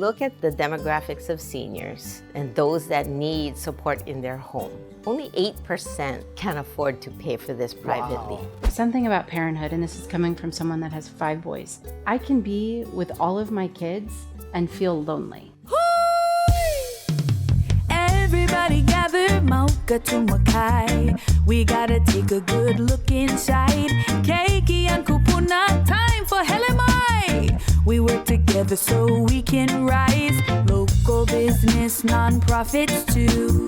look at the demographics of seniors and those that need support in their home, only 8% can afford to pay for this privately. Wow. Something about parenthood, and this is coming from someone that has 5 boys. I can be with all of my kids and feel lonely. Everybody gather, mauka tumakai. We gotta take a good look inside. Keiki and kupuna, time for helemai. We work together so we can rise. Local business, non-profits too,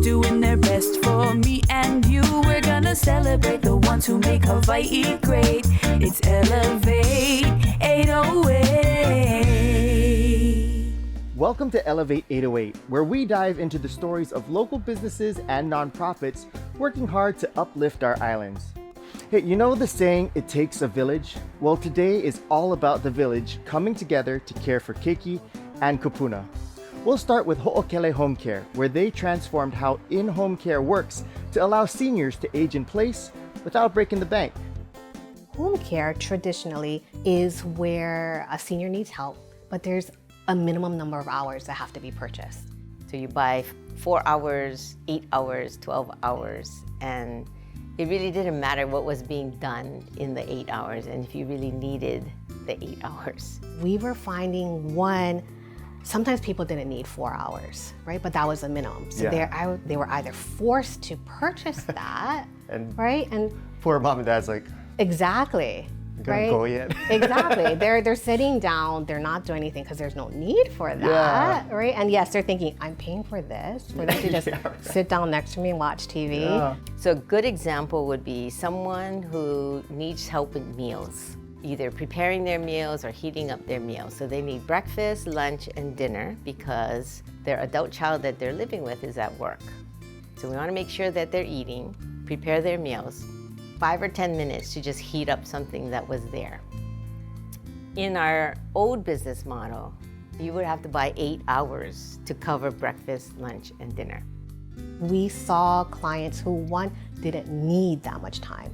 doing their best for me and you. We're gonna celebrate the ones who make Hawaii great. It's Elevate 808. Welcome to Elevate 808, where we dive into the stories of local businesses and nonprofits working hard to uplift our islands. Hey, you know the saying, it takes a village? Well, today is all about the village coming together to care for Keiki and Kupuna. We'll start with Hoʻokele Home Care, where they transformed how in-home care works to allow seniors to age in place without breaking the bank. Home care traditionally is where a senior needs help, but there's a minimum number of hours that have to be purchased. So you buy 4 hours, 8 hours, 12 hours, and it really didn't matter what was being done in the 8 hours and if you really needed the 8 hours. We were finding sometimes people didn't need 4 hours, right? But that was the minimum. So they were either forced to purchase that, And right? And poor mom and dad's like, exactly. gonna go yet. Exactly. They're sitting down, they're not doing anything because there's no need for that, right? And yes, they're thinking, I'm paying for this, for them to just sit down next to me and watch TV. Yeah. So a good example would be someone who needs help with meals, either preparing their meals or heating up their meals. So they need breakfast, lunch, and dinner because their adult child that they're living with is at work. So we want to make sure that they're eating, prepare their meals, 5 or 10 minutes to just heat up something that was there. In our old business model, you would have to buy 8 hours to cover breakfast, lunch, and dinner. We saw clients who, 1, didn't need that much time,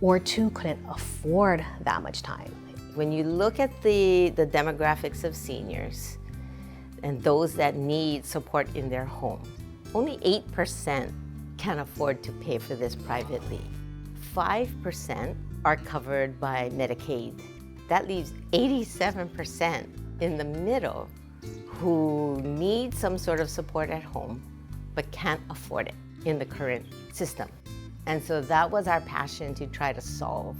or 2, couldn't afford that much time. When you look at the demographics of seniors and those that need support in their home, only 8% can afford to pay for this privately. 5% are covered by Medicaid. That leaves 87% in the middle who need some sort of support at home but can't afford it in the current system. And so that was our passion to try to solve,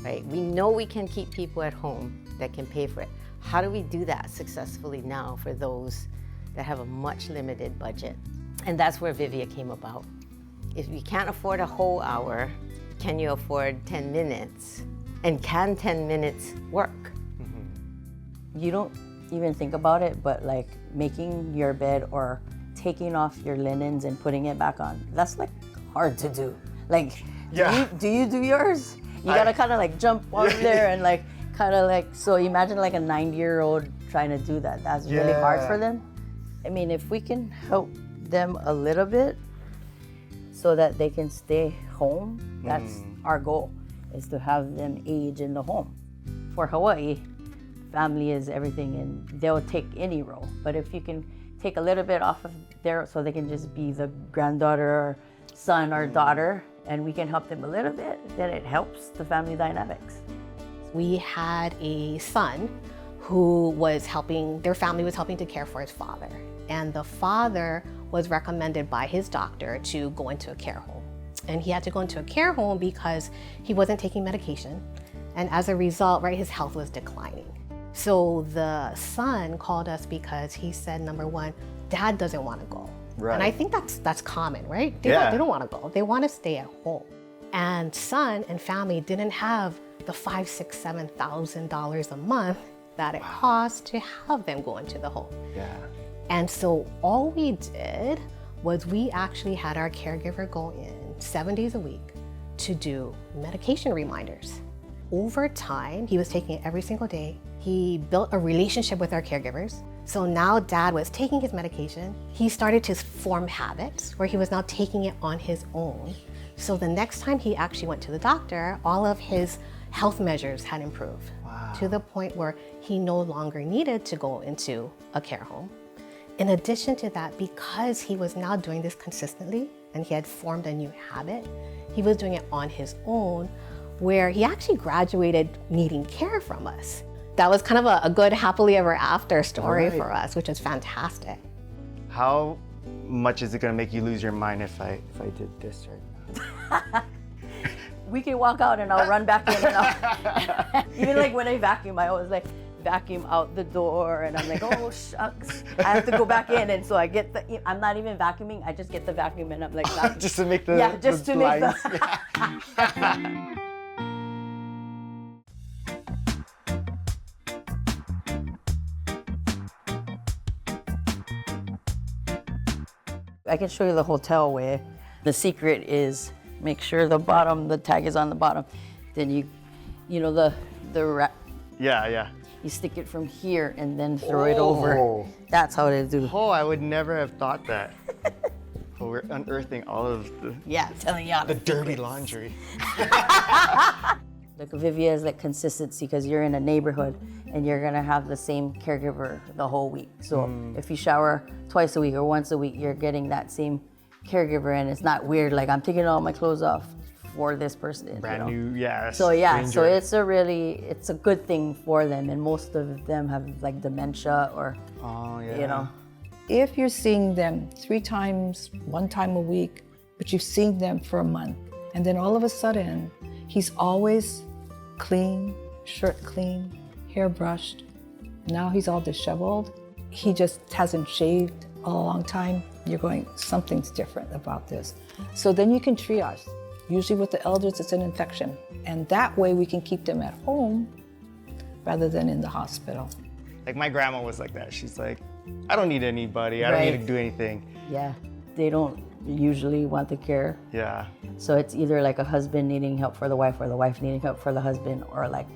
right? We know we can keep people at home that can pay for it. How do we do that successfully now for those that have a much limited budget? And that's where Vivia came about. If you can't afford a whole hour, can you afford 10 minutes? And can 10 minutes work? Mm-hmm. You don't even think about it, but like making your bed or taking off your linens and putting it back on, that's like hard to do. Like, do you do yours? You gotta kind of like jump on there and like kind of like, so imagine like a 90-year-old trying to do that. That's really hard for them. I mean, if we can help them a little bit so that they can stay home, that's our goal, is to have them age in the home. For Hawaii, family is everything and they'll take any role. But if you can take a little bit off of there so they can just be the granddaughter or son or daughter and we can help them a little bit, then it helps the family dynamics. We had a son who was their family was helping to care for his father. And the father was recommended by his doctor to go into a care home. And he had to go into a care home because he wasn't taking medication. And as a result, right, his health was declining. So the son called us because he said, number 1, dad doesn't want to go. Right. And I think that's common, right? They don't want to go. They want to stay at home. And son and family didn't have the $5,000, $6,000, $7,000 a month that it costs to have them go into the home. Yeah. And so all we did was we actually had our caregiver go in 7 days a week to do medication reminders. Over time, he was taking it every single day. He built a relationship with our caregivers. So now dad was taking his medication. He started to form habits where he was now taking it on his own. So the next time he actually went to the doctor, all of his health measures had improved. Wow. to the point where he no longer needed to go into a care home. In addition to that, because he was now doing this consistently and he had formed a new habit, he was doing it on his own, where he actually graduated needing care from us. That was kind of a good happily ever after story for us, which is fantastic. How much is it gonna make you lose your mind if I did this right now? We can walk out and I'll run back in and out. Even like when I vacuum, I always like vacuum out the door and I'm like, oh shucks, I have to go back in. And so I get I'm not even vacuuming, I just get the vacuum and I'm like, just to make the just the to make lines. the I can show you the hotel way. The secret is make sure the tag is on the bottom. Then you know the wrap. Yeah. You stick it from here and then throw it over. That's how they do. Oh, I would never have thought that. But we're unearthing all of the Yeah, I'm telling you. the dirty laundry. The convivia is like consistency because you're in a neighborhood and you're gonna have the same caregiver the whole week. So if you shower twice a week or once a week, you're getting that same caregiver and it's not weird, like I'm taking all my clothes off for this person. Brand you know? new, yeah. So yeah, so stranger. it's a good thing for them, and most of them have like dementia or, you know. If you're seeing them 3 times, 1 time a week, but you've seen them for a month, and then all of a sudden, he's always clean, shirt clean, hair brushed. Now he's all disheveled. He just hasn't shaved a long time. You're going, something's different about this. So then you can triage. Usually with the elders, it's an infection. And that way we can keep them at home rather than in the hospital. Like my grandma was like that. She's like, I don't need anybody. I don't need to do anything. Yeah, they don't usually want the care. Yeah. So it's either like a husband needing help for the wife or the wife needing help for the husband, or like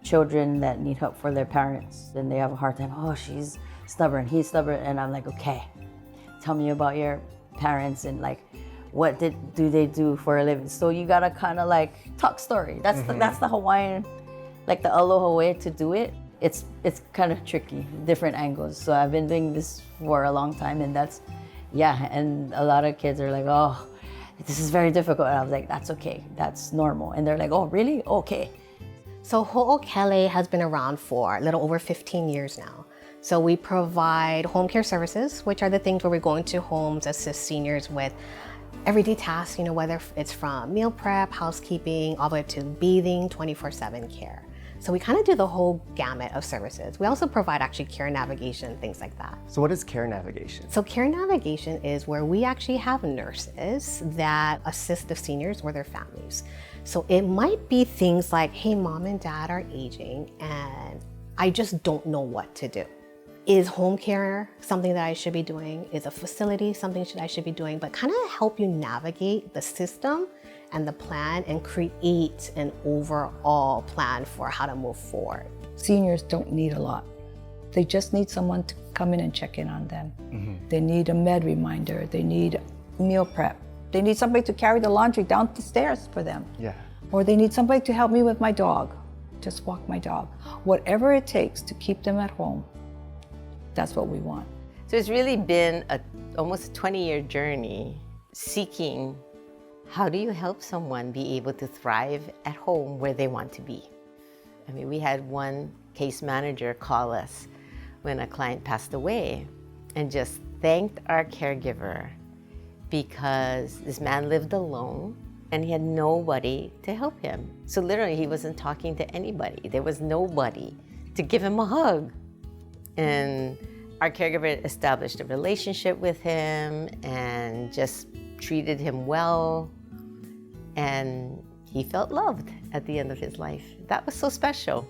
children that need help for their parents. Then they have a hard time. Oh, she's stubborn, he's stubborn. And I'm like, okay, tell me about your parents and like, what do they do for a living? So you gotta kind of like talk story. That's the Hawaiian, like the aloha way to do it. It's kind of tricky, different angles. So I've been doing this for a long time, and and a lot of kids are like, oh, this is very difficult. And I was like, that's okay, that's normal. And they're like, oh, really? Okay. So Ho'okele has been around for a little over 15 years now. So we provide home care services, which are the things where we go into homes, assist seniors with everyday tasks, whether it's from meal prep, housekeeping, all the way to bathing, 24/7 care. So we kind of do the whole gamut of services. We also provide actually care navigation, things like that. So what is care navigation? So care navigation is where we actually have nurses that assist the seniors or their families. So it might be things like, hey, mom and dad are aging and I just don't know what to do. Is home care something that I should be doing? Is a facility something I should be doing? But kind of help you navigate the system and the plan and create an overall plan for how to move forward. Seniors don't need a lot. They just need someone to come in and check in on them. They need a med reminder. They need meal prep. They need somebody to carry the laundry down the stairs for them. Yeah. Or they need somebody to help me with my dog. Just walk my dog. Whatever it takes to keep them at home, that's what we want. So it's really been almost a 20-year journey seeking how do you help someone be able to thrive at home where they want to be. I mean, we had one case manager call us when a client passed away and just thanked our caregiver because this man lived alone and he had nobody to help him. So literally he wasn't talking to anybody. There was nobody to give him a hug. And our caregiver established a relationship with him and just treated him well. And he felt loved at the end of his life. That was so special.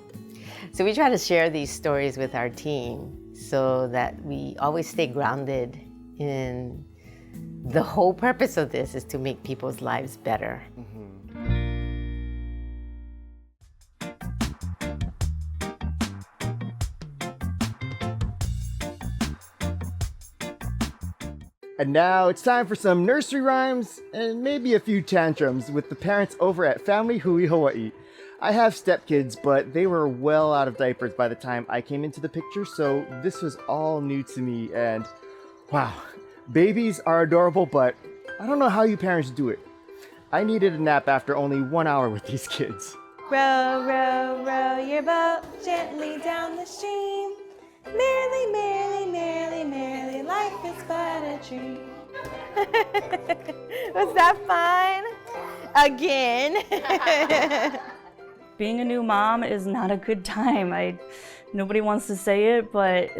So we try to share these stories with our team so that we always stay grounded in the whole purpose of this is to make people's lives better. And now it's time for some nursery rhymes and maybe a few tantrums with the parents over at Family Hui Hawaiʻi. I have stepkids, but they were well out of diapers by the time I came into the picture, so this was all new to me, and wow, babies are adorable, but I don't know how you parents do it. I needed a nap after only 1 hour with these kids. Row, row, row your boat gently down the stream. Merrily, merrily, merrily, merrily, life is but a dream. Was that fun? Again. Being a new mom is not a good time. Nobody wants to say it, but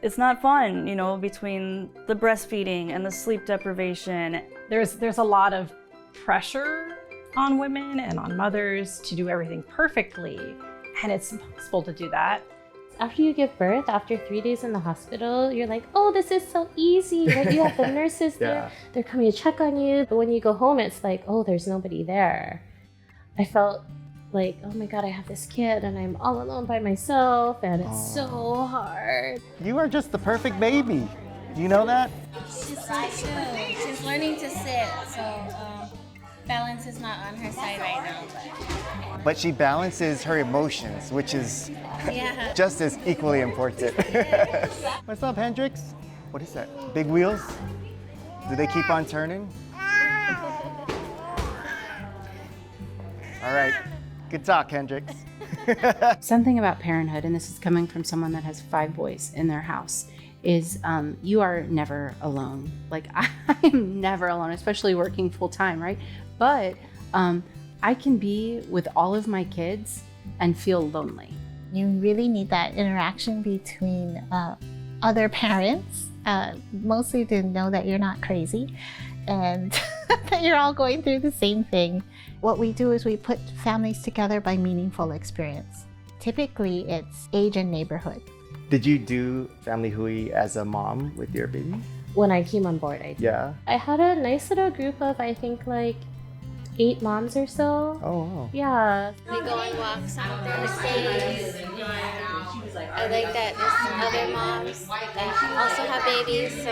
it's not fun, you know, between the breastfeeding and the sleep deprivation. There's a lot of pressure on women and on mothers to do everything perfectly, and it's impossible to do that. After you give birth, after 3 days in the hospital, you're like, oh, this is so easy. Right? You have the nurses there, they're coming to check on you. But when you go home, it's like, oh, there's nobody there. I felt like, oh my God, I have this kid and I'm all alone by myself, and it's so hard. You are just the perfect baby. Do you know that? She's so chill. She's learning to sit, so balance is not on her side right now. But she balances her emotions, which is just as equally important. What's up, Hendrix? What is that? Big wheels? Do they keep on turning? All right, good talk, Hendrix. Something about parenthood, and this is coming from someone that has 5 boys in their house, is you are never alone. Like, I am never alone, especially working full time, right? But I can be with all of my kids and feel lonely. You really need that interaction between other parents, mostly to know that you're not crazy and that you're all going through the same thing. What we do is we put families together by meaningful experience. Typically, it's age and neighborhood. Did you do Family Hui as a mom with your baby? When I came on board, I did. Yeah. I had a nice little group of, I think, like 8 moms or so. Oh, wow. Yeah. We go on walks on Thursdays. I like that there's other moms that also have babies, so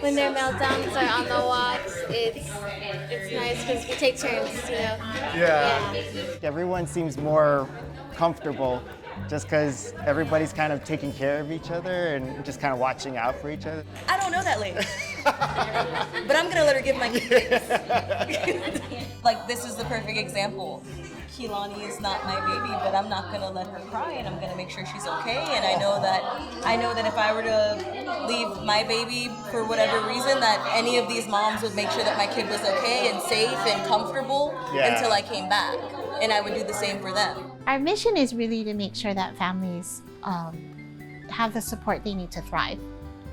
when their meltdowns are on the walks, it's nice because we take turns, you know. Yeah. Everyone seems more comfortable just because everybody's kind of taking care of each other and just kind of watching out for each other. I don't know that lady, but I'm gonna let her give my kids. Like, this is the perfect example. Keelani is not my baby, but I'm not gonna let her cry, and I'm gonna make sure she's okay. And I know that if I were to leave my baby for whatever reason, that any of these moms would make sure that my kid was okay and safe and comfortable until I came back, and I would do the same for them. Our mission is really to make sure that families have the support they need to thrive.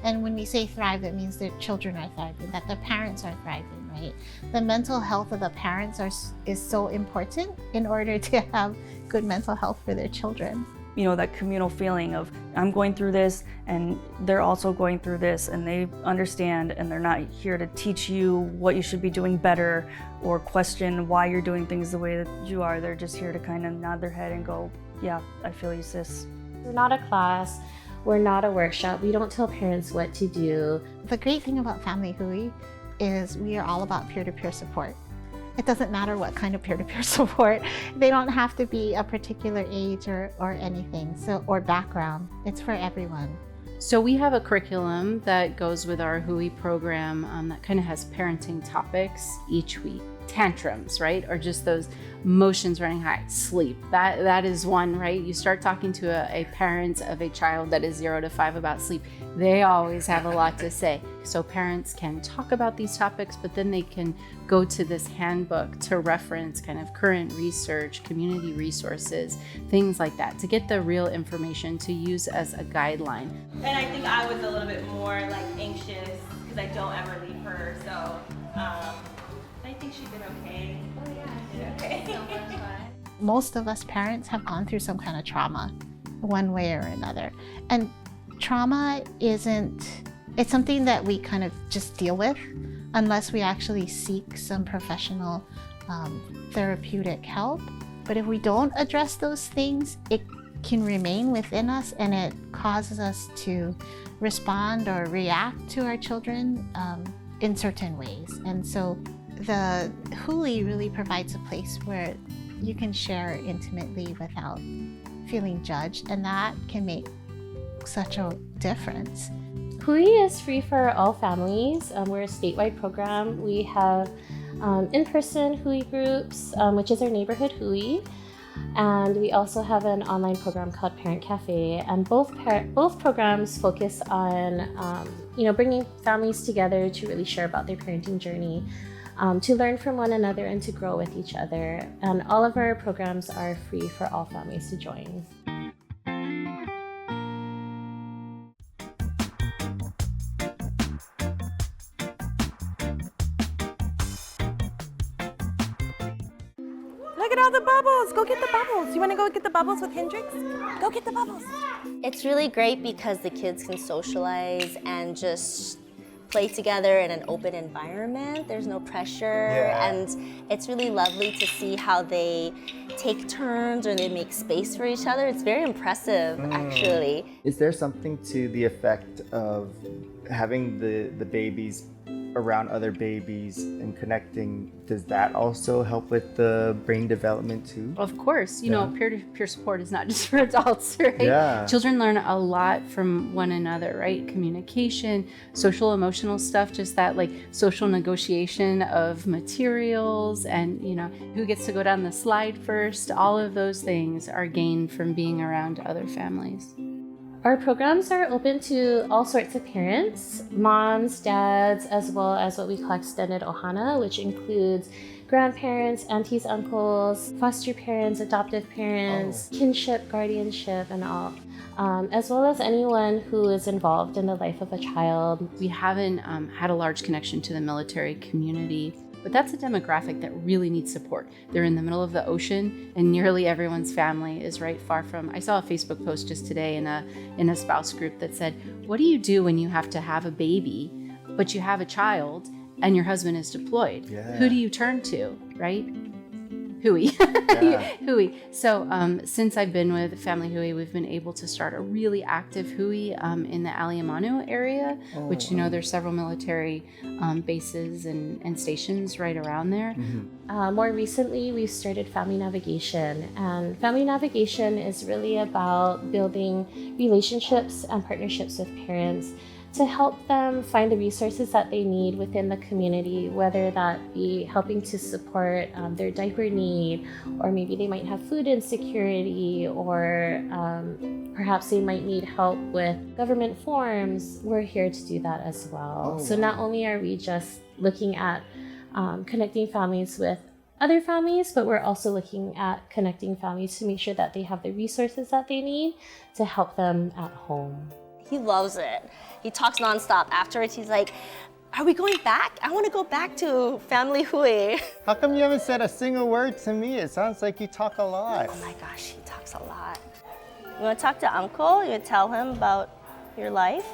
And when we say thrive, that means their children are thriving, that the parents are thriving, right? The mental health of the parents is so important in order to have good mental health for their children. You know, that communal feeling of, I'm going through this and they're also going through this, and they understand, and they're not here to teach you what you should be doing better or question why you're doing things the way that you are. They're just here to kind of nod their head and go, yeah, I feel you, sis. We're not a class. We're not a workshop. We don't tell parents what to do. The great thing about Family Hui is we are all about peer-to-peer support. It doesn't matter what kind of peer-to-peer support. They don't have to be a particular age or anything, or background. It's for everyone. So we have a curriculum that goes with our Hui program that kind of has parenting topics each week. Tantrums, right? Or just those emotions running high. Sleep. That is one, right? You start talking to a parent of a child that is 0 to 5 about sleep. They always have a lot to say. So parents can talk about these topics, but then they can go to this handbook to reference kind of current research, community resources, things like that, to get the real information to use as a guideline. And I think I was a little bit more like anxious because I don't ever leave her, so I think she did okay. Oh yeah, she did okay. Most of us parents have gone through some kind of trauma, one way or another. And trauma it's something that we kind of just deal with unless we actually seek some professional therapeutic help. But if we don't address those things, it can remain within us, and it causes us to respond or react to our children in certain ways. And so the Hui really provides a place where you can share intimately without feeling judged, and that can make such a difference. Hui is free for all families. We're a statewide program. We have in-person Hui groups, which is our neighborhood Hui. And we also have an online program called Parent Cafe. And both programs focus on bringing families together to really share about their parenting journey, to learn from one another and to grow with each other. And all of our programs are free for all families to join. Look at all the bubbles. Go get the bubbles. You want to go get the bubbles with Hendrix? Go get the bubbles. It's really great because the kids can socialize and just play together in an open environment. There's no pressure, and it's really lovely to see how they take turns or they make space for each other. It's very impressive, actually. Is there something to the effect of having the babies around other babies and connecting? Does that also help with the brain development too? Of course, you know, peer-to-peer support is not just for adults, right? Yeah. Children learn a lot from one another, right? Communication, social emotional stuff, just that like social negotiation of materials and, you know, who gets to go down the slide first. All of those things are gained from being around other families. Our programs are open to all sorts of parents, moms, dads, as well as what we call extended ohana, which includes grandparents, aunties, uncles, foster parents, adoptive parents, kinship, guardianship, and all, as well as anyone who is involved in the life of a child. We haven't had a large connection to the military community, but that's a demographic that really needs support. They're in the middle of the ocean, and nearly everyone's family is right far from. I saw a Facebook post just today in a spouse group that said, "What do you do when you have to have a baby, but you have a child and your husband is deployed? Who do you turn to?" Right? Hui. Hui. So since I've been with Family Hui, we've been able to start a really active Hui in the Aliamanu area, which, you know, there's several military bases and stations right around there. More recently, we've started Family Navigation, and Family Navigation is really about building relationships and partnerships with parents to help them find the resources that they need within the community, whether that be helping to support their diaper need, or maybe they might have food insecurity, or perhaps they might need help with government forms. We're here to do that as well. So not only are we just looking at connecting families with other families, but we're also looking at connecting families to make sure that they have the resources that they need to help them at home. He loves it. He talks nonstop. Afterwards, he's like, "Are we going back? I want to go back to Family Hui." How come you haven't said a single word to me? It sounds like you talk a lot. Oh my gosh, he talks a lot. You want to talk to Uncle? You want to tell him about your life?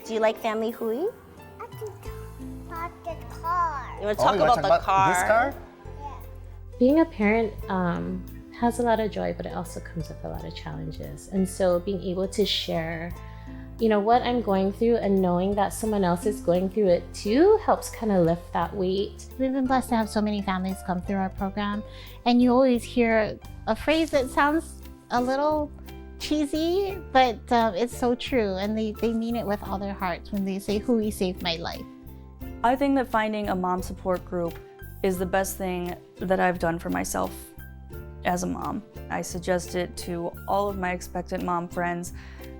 Do you like Family Hui? I can talk about the car. You want to talk about the car? This car? Being a parent has a lot of joy, but it also comes with a lot of challenges. And so being able to share, you know, what I'm going through and knowing that someone else is going through it too helps kind of lift that weight. We've been blessed to have so many families come through our program, and you always hear a phrase that sounds a little cheesy, but it's so true, and they mean it with all their hearts when they say, "Hui saved my life." I think that finding a mom support group is the best thing that I've done for myself as a mom. I suggest it to all of my expectant mom friends.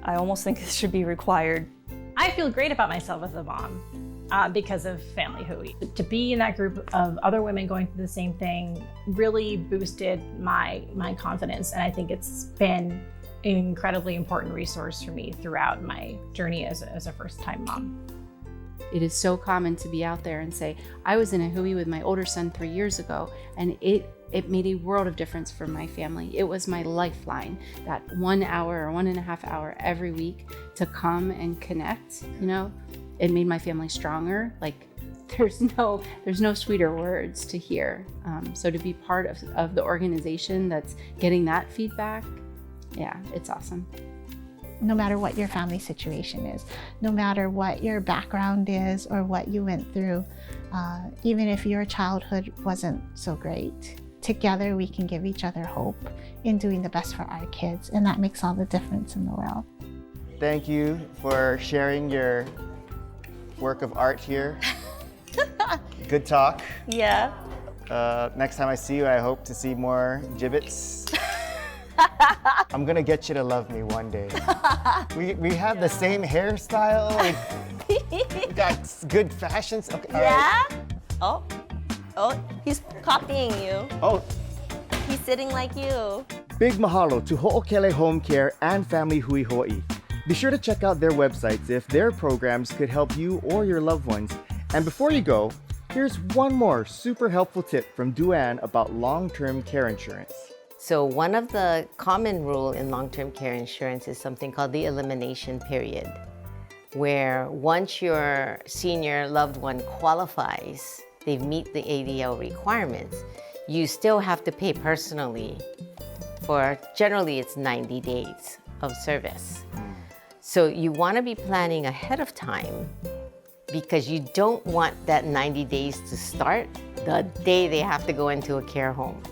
I almost think it should be required. I feel great about myself as a mom because of Family Hui. To be in that group of other women going through the same thing really boosted my confidence, and I think it's been an incredibly important resource for me throughout my journey as a first-time mom. It is so common to be out there and say, "I was in a Hui with my older son 3 years ago, and it made a world of difference for my family. It was my lifeline, that 1 hour or 1.5 hours every week to come and connect, you know. It made my family stronger. Like, there's no sweeter words to hear. So to be part of the organization that's getting that feedback, yeah, it's awesome. No matter what your family situation is, no matter what your background is or what you went through, even if your childhood wasn't so great, together we can give each other hope in doing the best for our kids, and that makes all the difference in the world. Thank you for sharing your work of art here. Good talk. Yeah. Next time I see you, I hope to see more gibbets. I'm gonna get you to love me one day. We have the same hairstyle. We got good fashions. Okay, Yeah? Oh, he's copying you. Oh. He's sitting like you. Big mahalo to Hoʻokele Home Care and Family Hui Hawaiʻi. Be sure to check out their websites if their programs could help you or your loved ones. And before you go, here's one more super helpful tip from Duan about long-term care insurance. So one of the common rule in long-term care insurance is something called the elimination period, where once your senior loved one qualifies, they meet the ADL requirements, you still have to pay personally for, generally it's 90 days of service. So you want to be planning ahead of time because you don't want that 90 days to start the day they have to go into a care home.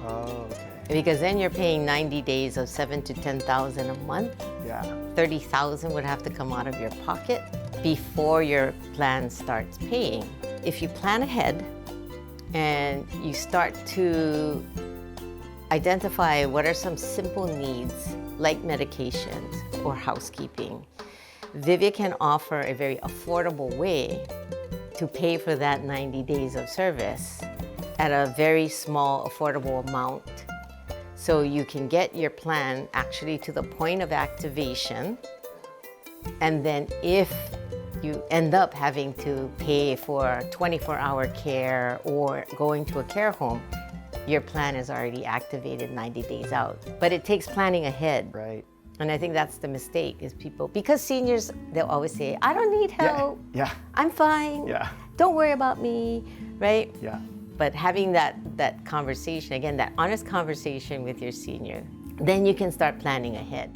Oh, okay. Because then you're paying 90 days of $7,000 to $10,000 a month. Yeah. $30,000 would have to come out of your pocket before your plan starts paying. If you plan ahead and you start to identify what are some simple needs like medications or housekeeping, Vivia can offer a very affordable way to pay for that 90 days of service at a very small, affordable amount. So you can get your plan actually to the point of activation. And then if you end up having to pay for 24-hour care or going to a care home, your plan is already activated 90 days out. But it takes planning ahead. Right. And I think that's the mistake is people, because seniors, they'll always say, I don't need help. Yeah. I'm fine. Yeah. Don't worry about me, right? Yeah. But having that conversation, again, that honest conversation with your senior, then you can start planning ahead.